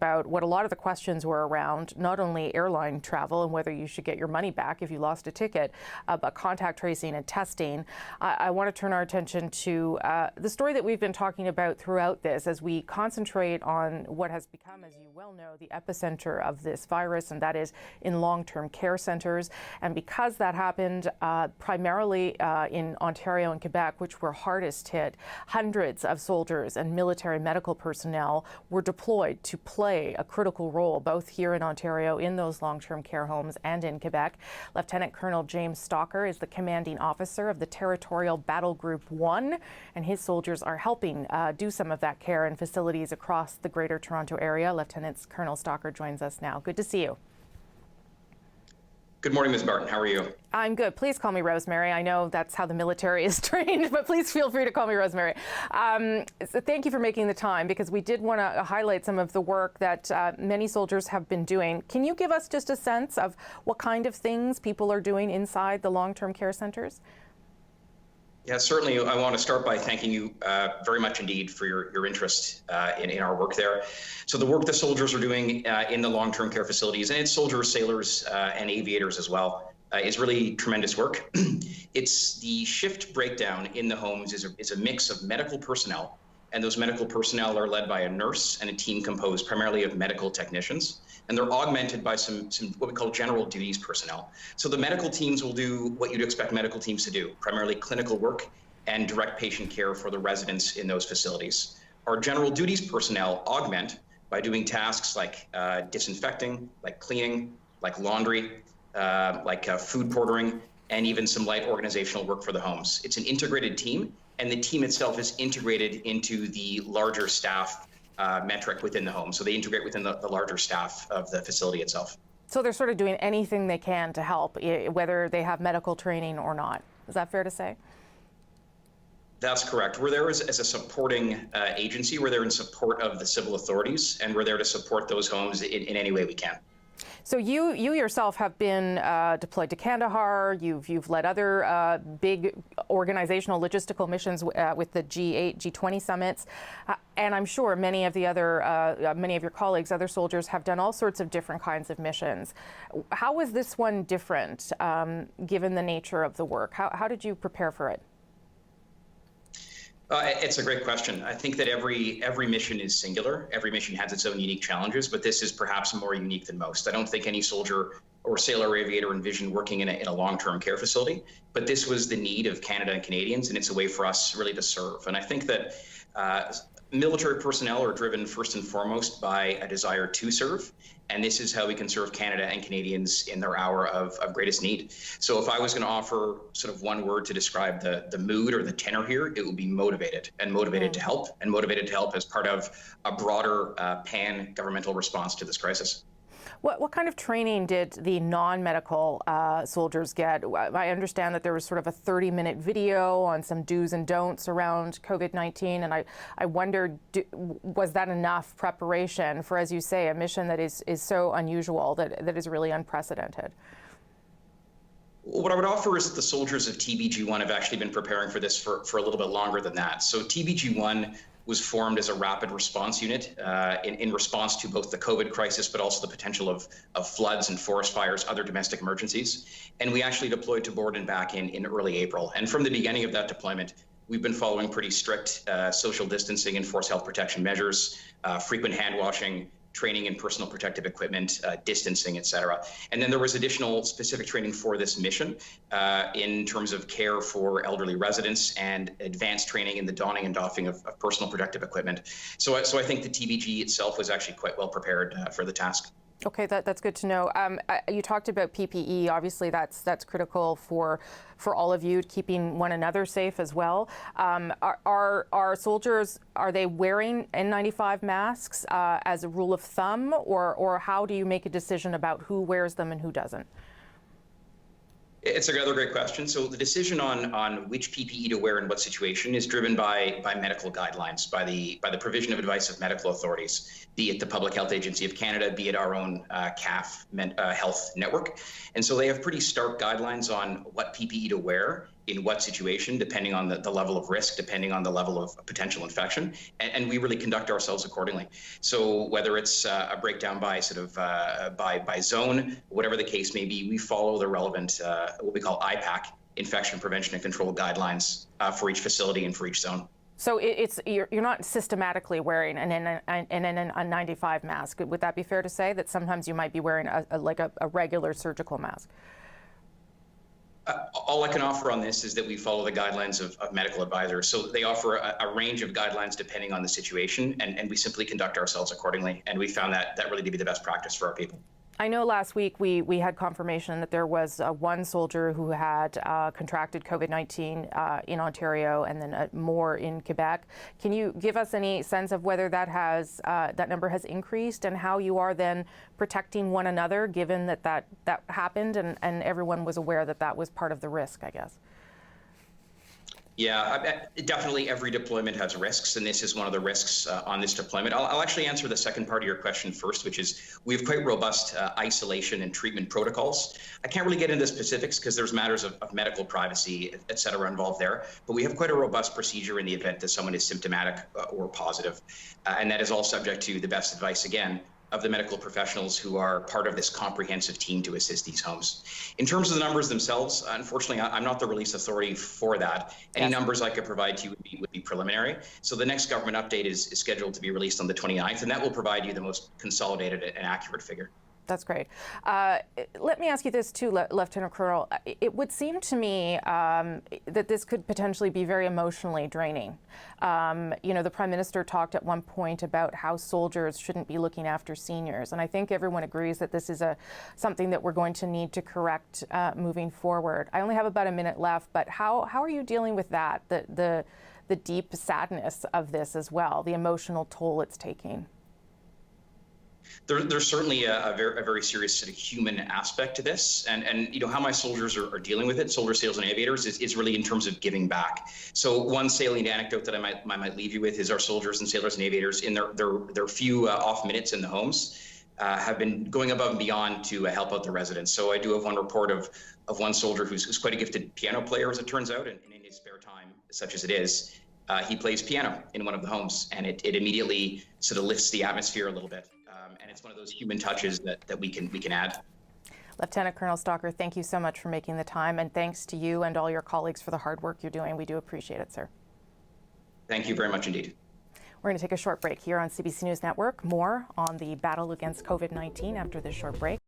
about what a lot of the questions were around, not only airline travel and whether you should get your money back if you lost a ticket, but contact tracing and testing. I want to turn our attention to the story that we've been talking about throughout this as we concentrate on what has become, as you well know, the epicenter of this virus, and that is in long-term care centres. And because that happened primarily in Ontario and Quebec, which were hardest hit, hundreds of soldiers and military medical personnel were deployed to play a critical role both here in Ontario in those long-term care homes and in Quebec. Lieutenant Colonel James Stalker is the commanding officer of the Territorial Battle Group 1, and his soldiers are helping do some of that care in facilities across the Greater Toronto area. Lieutenant Colonel Stalker joins us now. Good to see you. Good morning, Ms. Barton. How are you? I'm good. Please call me Rosemary. I know that's how the military is trained, but please feel free to call me Rosemary. So thank you for making the time, because we did want to highlight some of the work that many soldiers have been doing. Can you give us just a sense of what kind of things people are doing inside the long-term care centers? Yeah, certainly. I want to start by thanking you very much indeed for your interest in our work there. So the work the soldiers are doing in the long-term care facilities, and it's soldiers, sailors, and aviators as well, is really tremendous work. It's the shift breakdown in the homes is a mix of medical personnel, and those medical personnel are led by a nurse and a team composed primarily of medical technicians. And they're augmented by some what we call general duties personnel. So the medical teams will do what you'd expect medical teams to do, primarily clinical work and direct patient care for the residents in those facilities. Our general duties personnel augment by doing tasks like disinfecting, like cleaning, like laundry, like food portering, and even some light organizational work for the homes. It's an integrated team, and the team itself is integrated into the larger staff metric within the home. So they integrate within the larger staff of the facility itself. So they're sort of doing anything they can to help, whether they have medical training or not. Is that fair to say? That's correct. We're there as a supporting agency. We're there in support of the civil authorities, and we're there to support those homes in any way we can. So you yourself have been deployed to Kandahar. You've led other big organizational logistical missions with the G8, G20 summits, and I'm sure many of your colleagues, other soldiers, have done all sorts of different kinds of missions. How was this one different, given the nature of the work? How did you prepare for it? It's a great question. I think that every mission is singular. Every mission has its own unique challenges, but this is perhaps more unique than most. I don't think any soldier or sailor or aviator envisioned working in a long-term care facility, but this was the need of Canada and Canadians, and it's a way for us really to serve. And I think that military personnel are driven first and foremost by a desire to serve, and this is how we can serve Canada and Canadians in their hour of greatest need. So if I was going to offer sort of one word to describe the mood or the tenor here, it would be motivated, and motivated to help, and motivated to help as part of a broader pan-governmental response to this crisis. What kind of training did the non-medical soldiers get? I understand that there was sort of a 30-minute video on some do's and don'ts around COVID-19, and I wondered, was that enough preparation for, as you say, a mission that is so unusual, that is really unprecedented? What I would offer is that the soldiers of TBG1 have actually been preparing for this for a little bit longer than that. So TBG1 was formed as a rapid response unit in response to both the COVID crisis, but also the potential of floods and forest fires, other domestic emergencies. And we actually deployed to Barton back in early April. And from the beginning of that deployment, we've been following pretty strict social distancing and force health protection measures, frequent hand washing, training in personal protective equipment, distancing, et cetera. And then there was additional specific training for this mission in terms of care for elderly residents and advanced training in the donning and doffing of personal protective equipment. So I think the TBG itself was actually quite well prepared for the task. Okay, that's good to know. You talked about PPE. Obviously, that's critical for all of you, keeping one another safe as well. Are soldiers, are they wearing N95 masks as a rule of thumb, or how do you make a decision about who wears them and who doesn't? It's another great question. So the decision on which PPE to wear in what situation is driven by medical guidelines, by the provision of advice of medical authorities, be it the Public Health Agency of Canada, be it our own CAF health network. And so they have pretty stark guidelines on what PPE to wear in what situation, depending on the level of risk, depending on the level of potential infection, and we really conduct ourselves accordingly. So whether it's a breakdown by sort of by zone, whatever the case may be, we follow the relevant what we call IPAC, infection prevention and control guidelines, for each facility and for each zone. So you're not systematically wearing an N95 mask. Would that be fair to say that sometimes you might be wearing a regular surgical mask? All I can offer on this is that we follow the guidelines of medical advisors. So they offer a range of guidelines depending on the situation, and we simply conduct ourselves accordingly. And we found that really to be the best practice for our people. I know last week we had confirmation that there was one soldier who had contracted COVID-19 in Ontario, and then more in Quebec. Can you give us any sense of whether that number has increased, and how you are then protecting one another, given that happened and everyone was aware that was part of the risk, I guess? Yeah, definitely every deployment has risks, and this is one of the risks on this deployment. I'll actually answer the second part of your question first, which is we have quite robust isolation and treatment protocols. I can't really get into specifics because there's matters of medical privacy, et cetera, involved there, but we have quite a robust procedure in the event that someone is symptomatic or positive, and that is all subject to the best advice, again, of the medical professionals who are part of this comprehensive team to assist these homes. In terms of the numbers themselves, unfortunately, I'm not the release authority for that. Any numbers I could provide to you would be preliminary. So the next government update is scheduled to be released on the 29th, and that will provide you the most consolidated and accurate figure. That's great. Let me ask you this too, Lieutenant Colonel. It would seem to me that this could potentially be very emotionally draining. The Prime Minister talked at one point about how soldiers shouldn't be looking after seniors, and I think everyone agrees that this is something that we're going to need to correct moving forward. I only have about a minute left, but how are you dealing with that, the deep sadness of this as well, the emotional toll it's taking? There's certainly a very serious sort of human aspect to this, and how my soldiers are dealing with it, soldier, sailors, and aviators, is really in terms of giving back. So one salient anecdote that I might leave you with is our soldiers and sailors and aviators, in their few off minutes in the homes, have been going above and beyond to help out the residents. So I do have one report of one soldier who's quite a gifted piano player, as it turns out, and in his spare time, such as it is, he plays piano in one of the homes, and it immediately sort of lifts the atmosphere a little bit. And it's one of those human touches that we can add. Lieutenant Colonel Stalker, thank you so much for making the time, and thanks to you and all your colleagues for the hard work you're doing. We do appreciate it, sir. Thank you very much indeed. We're going to take a short break here on CBC News Network. More on the battle against COVID-19 after this short break.